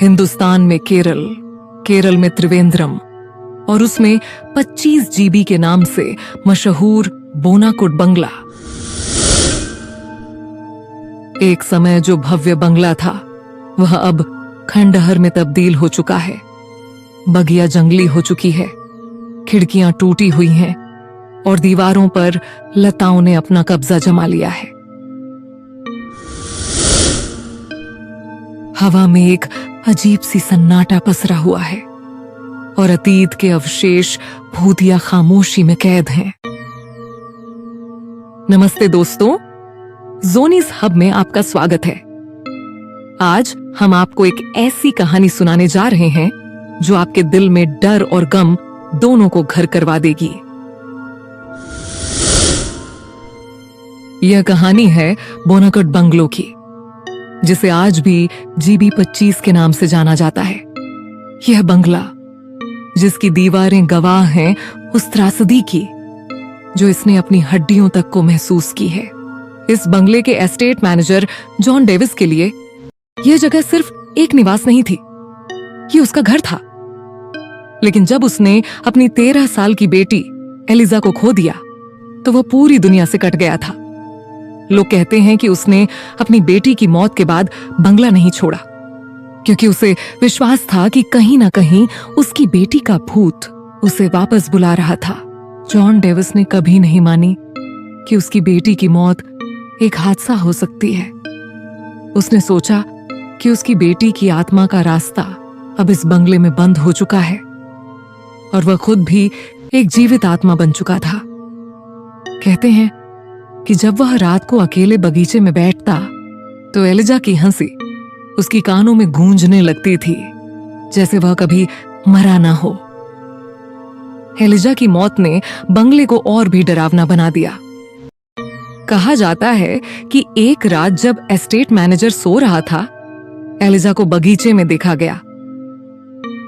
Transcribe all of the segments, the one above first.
हिंदुस्तान में केरल में त्रिवेंद्रम और उसमें 25 जीबी के नाम से मशहूर बोनाकुड बंगला। एक समय जो भव्य बंगला था वह अब खंडहर में तब्दील हो चुका है। बगिया जंगली हो चुकी है, खिड़कियां टूटी हुई हैं और दीवारों पर लताओं ने अपना कब्जा जमा लिया है। हवा में एक अजीब सी सन्नाटा पसरा हुआ है और अतीत के अवशेष भूतिया खामोशी में कैद हैं। नमस्ते दोस्तों, जोनीज हब में आपका स्वागत है। आज हम आपको एक ऐसी कहानी सुनाने जा रहे हैं जो आपके दिल में डर और गम दोनों को घर करवा देगी। यह कहानी है बोनाकुड बंगलो की, जिसे आज भी जीबी 25 के नाम से जाना जाता है। यह बंगला जिसकी दीवारें गवाह हैं उस त्रासदी की जो इसने अपनी हड्डियों तक को महसूस की है। इस बंगले के एस्टेट मैनेजर जॉन डेविस के लिए यह जगह सिर्फ एक निवास नहीं थी, ये उसका घर था। लेकिन जब उसने अपनी 13 साल की बेटी एलिजा को खो दिया तो वह पूरी दुनिया से कट गया था। लोग कहते हैं कि उसने अपनी बेटी की मौत के बाद बंगला नहीं छोड़ा क्योंकि उसे विश्वास था कि कहीं ना कहीं उसकी बेटी का भूत उसे वापस बुला रहा था। जॉन डेविस ने कभी नहीं मानी कि उसकी बेटी की मौत एक हादसा हो सकती है। उसने सोचा कि उसकी बेटी की आत्मा का रास्ता अब इस बंगले में बंद हो चुका है और वह खुद भी एक जीवित आत्मा बन चुका था। कहते हैं कि जब वह रात को अकेले बगीचे में बैठता तो एलिजा की हंसी उसकी कानों में गूंजने लगती थी, जैसे वह कभी मरा ना हो। एलिजा की मौत ने बंगले को और भी डरावना बना दिया। कहा जाता है कि एक रात जब एस्टेट मैनेजर सो रहा था, एलिजा को बगीचे में देखा गया।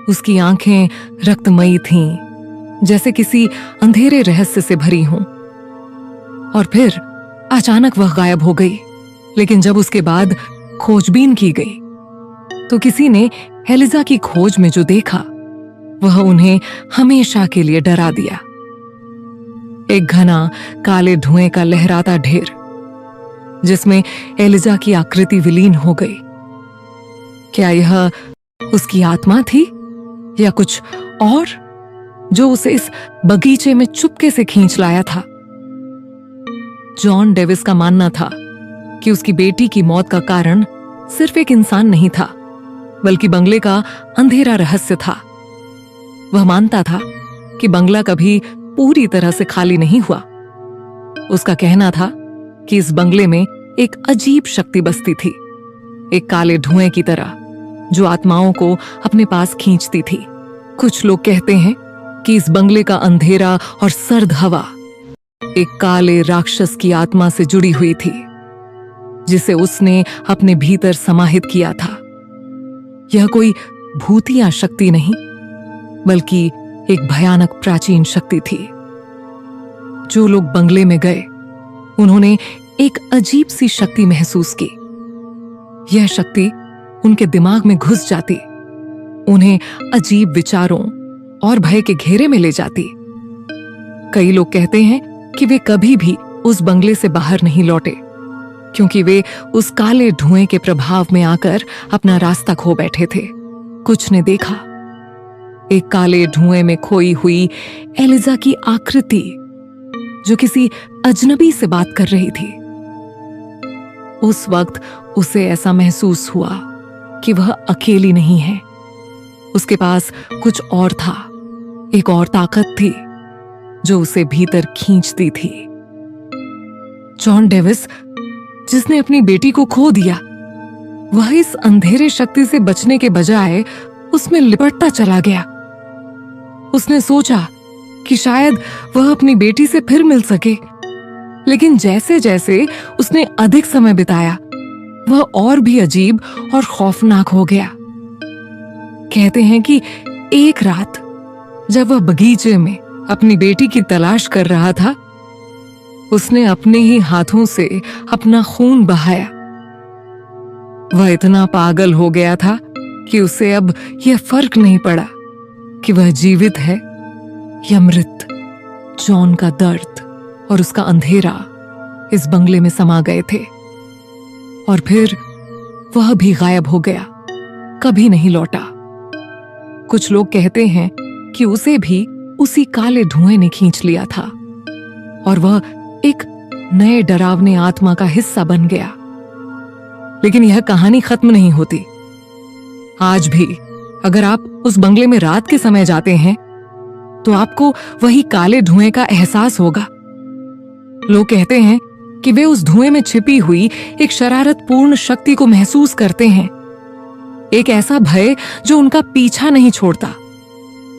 उसकी आंखें रक्तमयी थीं, जैसे किसी अंधेरे रहस्य से भरी हों। और फिर अचानक वह गायब हो गई। लेकिन जब उसके बाद खोजबीन की गई तो किसी ने एलिजा की खोज में जो देखा वह उन्हें हमेशा के लिए डरा दिया। एक घना काले धुएं का लहराता ढेर जिसमें एलिजा की आकृति विलीन हो गई। क्या यह उसकी आत्मा थी या कुछ और जो उसे इस बगीचे में चुपके से खींच लाया था? जॉन डेविस का मानना था कि उसकी बेटी की मौत का कारण सिर्फ एक इंसान नहीं था, बल्कि बंगले का अंधेरा रहस्य था। वह मानता था कि बंगला कभी पूरी तरह से खाली नहीं हुआ। उसका कहना था कि इस बंगले में एक अजीब शक्ति बसती थी, एक काले धुएं की तरह जो आत्माओं को अपने पास खींचती थी। कुछ लोग कहते हैं कि इस बंगले का अंधेरा और सर्द हवा एक काले राक्षस की आत्मा से जुड़ी हुई थी, जिसे उसने अपने भीतर समाहित किया था। यह कोई भूतिया शक्ति नहीं, बल्कि एक भयानक प्राचीन शक्ति थी। जो लोग बंगले में गए उन्होंने एक अजीब सी शक्ति महसूस की। यह शक्ति उनके दिमाग में घुस जाती, उन्हें अजीब विचारों और भय के घेरे में ले जाती। कई लोग कहते हैं कि वे कभी भी उस बंगले से बाहर नहीं लौटे क्योंकि वे उस काले धुएं के प्रभाव में आकर अपना रास्ता खो बैठे थे। कुछ ने देखा एक काले धुएं में खोई हुई एलिजा की आकृति जो किसी अजनबी से बात कर रही थी। उस वक्त उसे ऐसा महसूस हुआ कि वह अकेली नहीं है, उसके पास कुछ और था, एक और ताकत थी जो उसे भीतर खींचती थी। जॉन डेविस, जिसने अपनी बेटी को खो दिया, वह इस अंधेरे शक्ति से बचने के बजाय उसमें लिपटता चला गया। उसने सोचा कि शायद वह अपनी बेटी से फिर मिल सके, लेकिन जैसे जैसे उसने अधिक समय बिताया वह और भी अजीब और खौफनाक हो गया। कहते हैं कि एक रात जब वह बगीचे में अपनी बेटी की तलाश कर रहा था, उसने अपने ही हाथों से अपना खून बहाया। वह इतना पागल हो गया था कि उसे अब यह फर्क नहीं पड़ा कि वह जीवित है या मृत। जॉन का दर्द और उसका अंधेरा इस बंगले में समा गए थे और फिर वह भी गायब हो गया, कभी नहीं लौटा। कुछ लोग कहते हैं कि उसे भी उसी काले धुएं ने खींच लिया था और वह एक नए डरावने आत्मा का हिस्सा बन गया। लेकिन यह कहानी खत्म नहीं होती। आज भी अगर आप उस बंगले में रात के समय जाते हैं तो आपको वही काले धुएं का एहसास होगा। लोग कहते हैं कि वे उस धुएं में छिपी हुई एक शरारतपूर्ण शक्ति को महसूस करते हैं, एक ऐसा भय जो उनका पीछा नहीं छोड़ता।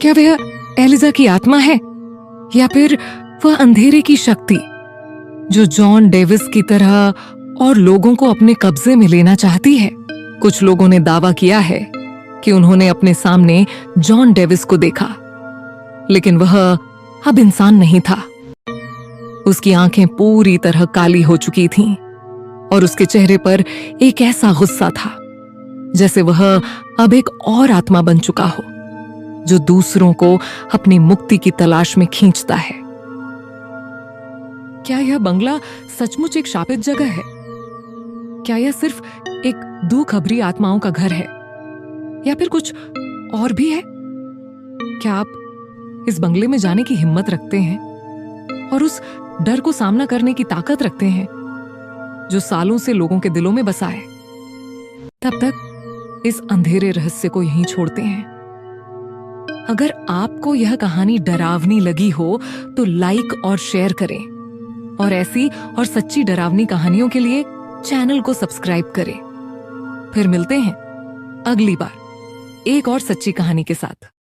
क्या वह एलिजा की आत्मा है या फिर वह अंधेरे की शक्ति जो जॉन डेविस की तरह और लोगों को अपने कब्जे में लेना चाहती है? कुछ लोगों ने दावा किया है कि उन्होंने अपने सामने जॉन डेविस को देखा, लेकिन वह अब इंसान नहीं था। उसकी आंखें पूरी तरह काली हो चुकी थीं और उसके चेहरे पर एक ऐसा गुस्सा था जैसे वह अब एक और आत्मा बन चुका हो जो दूसरों को अपनी मुक्ति की तलाश में खींचता है। क्या यह बंगला सचमुच एक शापित जगह है? क्या यह सिर्फ एक दूखभरी आत्माओं का घर है या फिर कुछ और भी है? क्या आप इस बंगले में जाने की हिम्मत रखते हैं और उस डर को सामना करने की ताकत रखते हैं जो सालों से लोगों के दिलों में बसा है? तब तक इस अंधेरे रहस्य को यहीं छोड़ते हैं। अगर आपको यह कहानी डरावनी लगी हो तो लाइक और शेयर करें और ऐसी और सच्ची डरावनी कहानियों के लिए चैनल को सब्सक्राइब करें। फिर मिलते हैं अगली बार एक और सच्ची कहानी के साथ।